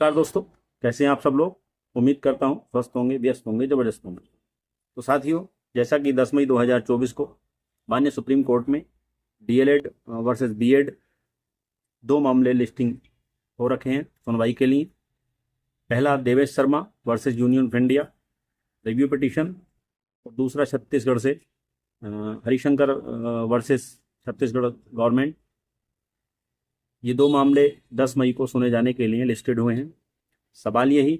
नमस्कार दोस्तों, कैसे हैं आप सब लोग। उम्मीद करता हूं स्वस्थ होंगे, व्यस्त होंगे, जबरदस्त होंगे। तो साथियों, जैसा कि 10 मई 2024 को माननीय सुप्रीम कोर्ट में डीएलएड वर्सेस बीएड दो मामले लिस्टिंग हो रखे हैं सुनवाई के लिए। पहला Devesh Sharma versus union of India review petition, और दूसरा छत्तीसगढ़ से हरिशंकर वर्सेस छत्तीसगढ़ गवर्नमेंट। ये दो मामले 10 मई को सुने जाने के लिए लिस्टेड हुए हैं। सवाल यही,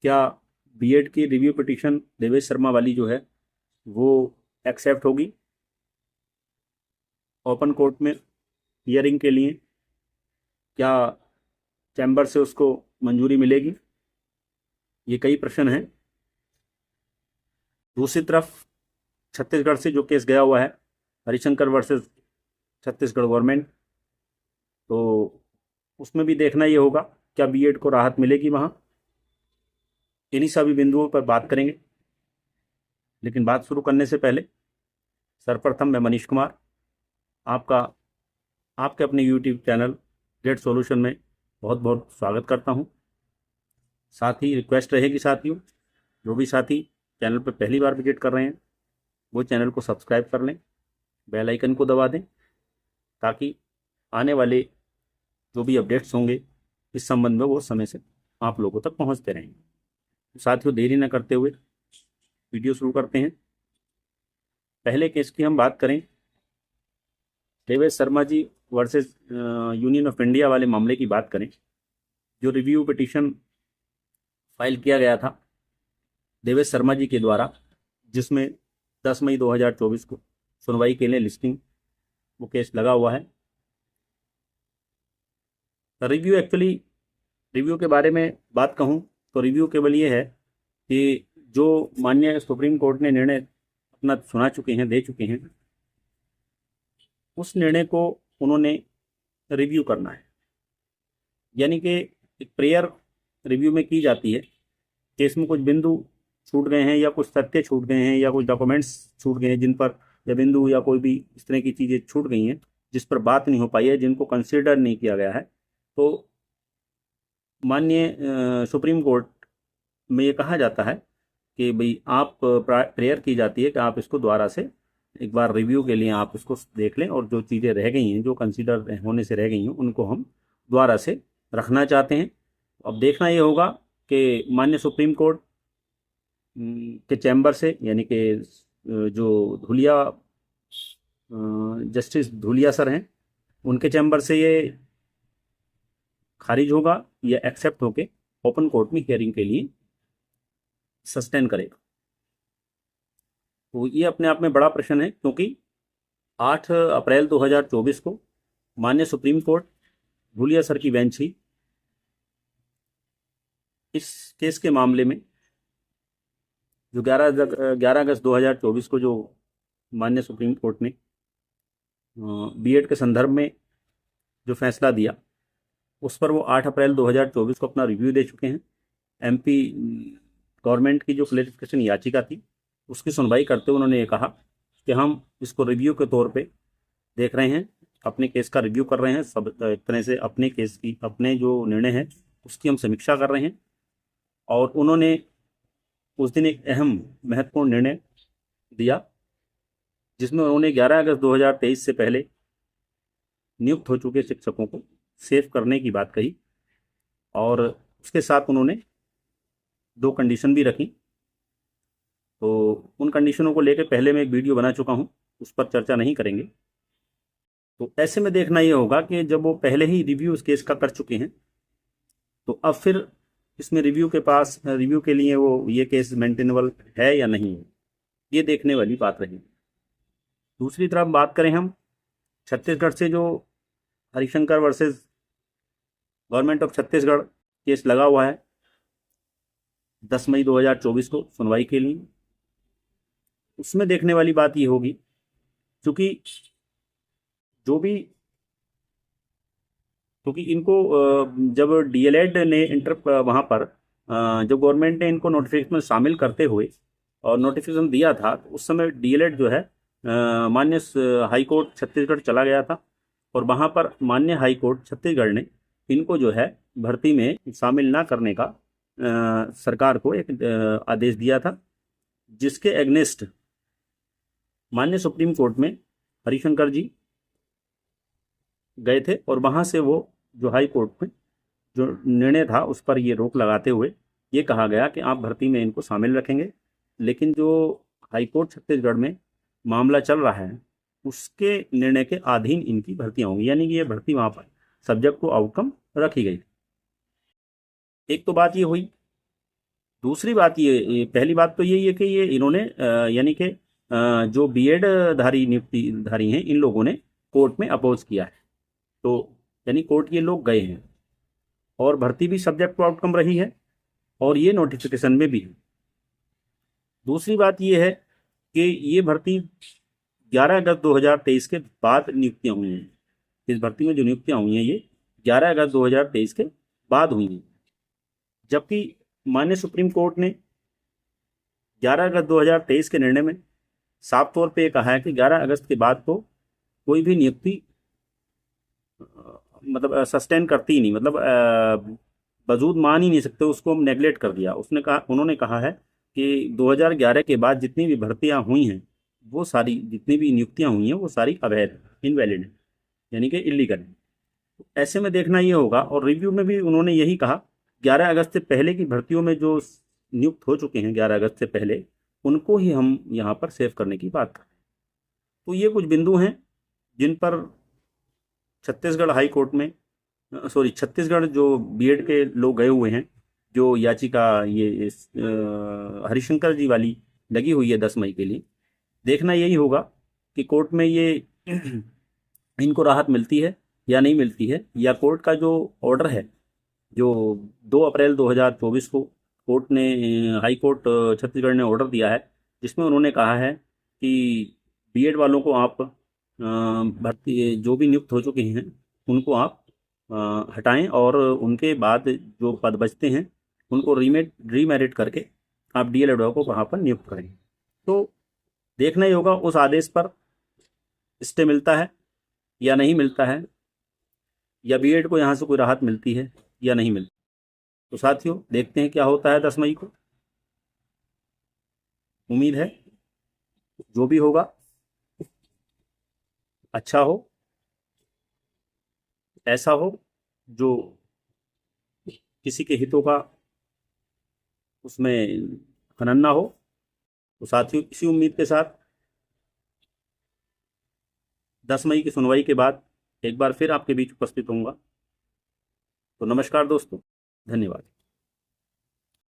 क्या बीएड की रिव्यू पिटीशन देवेश शर्मा वाली जो है वो एक्सेप्ट होगी ओपन कोर्ट में हियरिंग के लिए? क्या चैम्बर से उसको मंजूरी मिलेगी? ये कई प्रश्न हैं। दूसरी तरफ छत्तीसगढ़ से जो केस गया हुआ है हरिशंकर वर्सेस छत्तीसगढ़ गवर्नमेंट, तो उसमें भी देखना ये होगा क्या बीएड को राहत मिलेगी वहाँ। इन्हीं सभी बिंदुओं पर बात करेंगे। लेकिन बात शुरू करने से पहले सर्वप्रथम मैं मनीष कुमार आपका आपके अपने यूट्यूब चैनल गेट सॉल्यूशन में बहुत बहुत स्वागत करता हूं। साथ ही रिक्वेस्ट रहेगी साथियों, जो भी साथी चैनल पर पहली बार विजिट कर रहे हैं वो चैनल को सब्सक्राइब कर लें, बेल आइकन को दबा दें, ताकि आने वाले जो भी अपडेट्स होंगे इस संबंध में वो समय से आप लोगों तक पहुंचते रहेंगे। तो साथियों, देरी न करते हुए वीडियो शुरू करते हैं। पहले केस की हम बात करें, Devesh Sharma ji versus union of India वाले मामले की बात करें, जो रिव्यू पिटीशन फाइल किया गया था देवेश शर्मा जी के द्वारा, जिसमें 10 मई 2024 को सुनवाई के लिए लिस्टिंग वो केस लगा हुआ है। रिव्यू के बारे में बात कहूं तो रिव्यू केवल ये है कि जो माननीय सुप्रीम कोर्ट ने निर्णय अपना सुना चुके हैं, दे चुके हैं, उस निर्णय को उन्होंने रिव्यू करना है। यानी कि एक प्रेयर रिव्यू में की जाती है कि इसमें कुछ बिंदु छूट गए हैं या कुछ तथ्य छूट गए हैं या कुछ डॉक्यूमेंट्स छूट गए हैं जिन पर, या बिंदु या कोई भी इस तरह की चीज़ें छूट गई हैं जिस पर बात नहीं हो पाई है, जिनको कंसिडर नहीं किया गया है। तो माननीय सुप्रीम कोर्ट में ये कहा जाता है कि भाई आप प्रेयर की जाती है कि आप इसको दोबारा से एक बार रिव्यू के लिए आप इसको देख लें, और जो चीज़ें रह गई हैं, जो कंसीडर होने से रह गई हैं, उनको हम दोबारा से रखना चाहते हैं। अब देखना ये होगा कि माननीय सुप्रीम कोर्ट के चैम्बर से, यानी कि जो धुलिया जस्टिस धुलिया सर हैं, उनके चैम्बर से ये खारिज होगा या एक्सेप्ट होके ओपन कोर्ट में हियरिंग के लिए सस्टेन करेगा। तो ये अपने आप में बड़ा प्रश्न है, क्योंकि 8 अप्रैल 2024 को माननीय सुप्रीम कोर्ट धुलिया सर की बेंच ही इस केस के मामले में, जो 11 अगस्त 2024 को जो माननीय सुप्रीम कोर्ट ने बीएड के संदर्भ में जो फैसला दिया, उस पर वो 8 अप्रैल 2024 को अपना रिव्यू दे चुके हैं। एमपी गवर्नमेंट की जो क्लैरिफिकेशन याचिका थी उसकी सुनवाई करते हुए उन्होंने ये कहा कि हम इसको रिव्यू के तौर पे देख रहे हैं, अपने केस का रिव्यू कर रहे हैं, सब एक तरह से अपने केस की, अपने जो निर्णय है उसकी हम समीक्षा कर रहे हैं। और उन्होंने उस दिन एक अहम महत्वपूर्ण निर्णय दिया, जिसमें उन्होंने 11 अगस्त 2023 से पहले नियुक्त हो चुके शिक्षकों को सेव करने की बात कही, और उसके साथ उन्होंने 2 कंडीशन भी रखी। तो उन कंडीशनों को लेकर पहले मैं एक वीडियो बना चुका हूं, उस पर चर्चा नहीं करेंगे। तो ऐसे में देखना ये होगा कि जब वो पहले ही रिव्यू इस केस का कर चुके हैं, तो अब फिर इसमें रिव्यू के लिए वो ये केस मेंटेनेबल है या नहीं, ये देखने वाली बात रही। दूसरी तरफ बात करें हम छत्तीसगढ़ से, जो Harishankar versus government of Chhattisgarh case लगा हुआ है 10 मई 2024 को सुनवाई के लिए, उसमें देखने वाली बात ये होगी, क्योंकि इनको जब डीएलएड ने वहाँ पर जब गवर्नमेंट ने इनको नोटिफिकेशन में शामिल करते हुए और नोटिफिकेशन दिया था, तो उस समय डीएलएड जो है माननीय हाई कोर्ट छत्तीसगढ़ चला गया था, और वहाँ पर माननीय हाई कोर्ट छत्तीसगढ़ ने इनको जो है भर्ती में शामिल ना करने का सरकार को एक आदेश दिया था, जिसके एग्नेस्ट माननीय सुप्रीम कोर्ट में हरिशंकर जी गए थे और वहां से वो जो हाई कोर्ट में जो निर्णय था उस पर ये रोक लगाते हुए ये कहा गया कि आप भर्ती में इनको शामिल रखेंगे, लेकिन जो हाई कोर्ट छत्तीसगढ़ में मामला चल रहा है उसके निर्णय के अधीन इनकी भर्तियां होंगी, यानी कि ये भर्ती वहां पर सब्जेक्ट टू आउटकम रखी गई। एक तो बात ये हुई। दूसरी बात ये पहली बात तो यही है कि ये इन्होंने यानी कि जो बीएड धारी नियुक्ति धारी हैं इन लोगों ने कोर्ट में अपोज किया है, तो यानी कोर्ट ये लोग गए हैं और भर्ती भी सब्जेक्ट टू आउटकम रही है और ये नोटिफिकेशन में भी है। दूसरी बात ये है कि ये भर्ती 11 अगस्त 2023 के बाद नियुक्तियां हुई हैं। इस भर्ती में जो नियुक्तियां हुई हैं ये 11 अगस्त 2023 के बाद हुई हैं, जबकि माननीय सुप्रीम कोर्ट ने 11 अगस्त 2023 के निर्णय में साफ तौर पे कहा है कि 11 अगस्त के बाद तो कोई भी नियुक्ति मतलब सस्टेन करती ही नहीं, मतलब वजूद मान ही नहीं सकते, उसको हम नेगलेक्ट कर दिया। उन्होंने कहा है कि 2011 के बाद जितनी भी भर्तियां हुई हैं वो सारी, जितनी भी नियुक्तियां हुई हैं वो सारी अवैध हैं, इनवैलिड हैं, यानी कि इलीगल हैं। ऐसे में देखना ये होगा, और रिव्यू में भी उन्होंने यही कहा 11 अगस्त से पहले की भर्तियों में जो नियुक्त हो चुके हैं 11 अगस्त से पहले, उनको ही हम यहाँ पर सेव करने की बात कर रहे हैं। तो ये कुछ बिंदु हैं जिन पर छत्तीसगढ़ हाई कोर्ट में छत्तीसगढ़ जो बीएड के लोग गए हुए हैं, जो याचिका ये हरिशंकर जी वाली लगी हुई है 10 मई के लिए, देखना यही होगा कि कोर्ट में ये इनको राहत मिलती है या नहीं मिलती है, या कोर्ट का जो ऑर्डर है जो 2 अप्रैल 2024 को कोर्ट ने हाई कोर्ट छत्तीसगढ़ ने ऑर्डर दिया है, जिसमें उन्होंने कहा है कि बीएड वालों को आप भर्ती जो भी नियुक्त हो चुके हैं उनको आप हटाएं और उनके बाद जो पद बचते हैं उनको रीमेरिट करके आप डीएलएड को वहाँ पर नियुक्त करें। तो देखना ही होगा उस आदेश पर स्टे मिलता है या नहीं मिलता है, या बीएड को यहाँ से कोई राहत मिलती है या नहीं मिलती। तो साथियों देखते हैं क्या होता है 10 मई को। उम्मीद है जो भी होगा अच्छा हो, ऐसा हो जो किसी के हितों का उसमें हनन ना हो। तो साथियों इसी उम्मीद के साथ 10 मई की सुनवाई के बाद एक बार फिर आपके बीच उपस्थित होऊंगा। तो नमस्कार दोस्तों, धन्यवाद।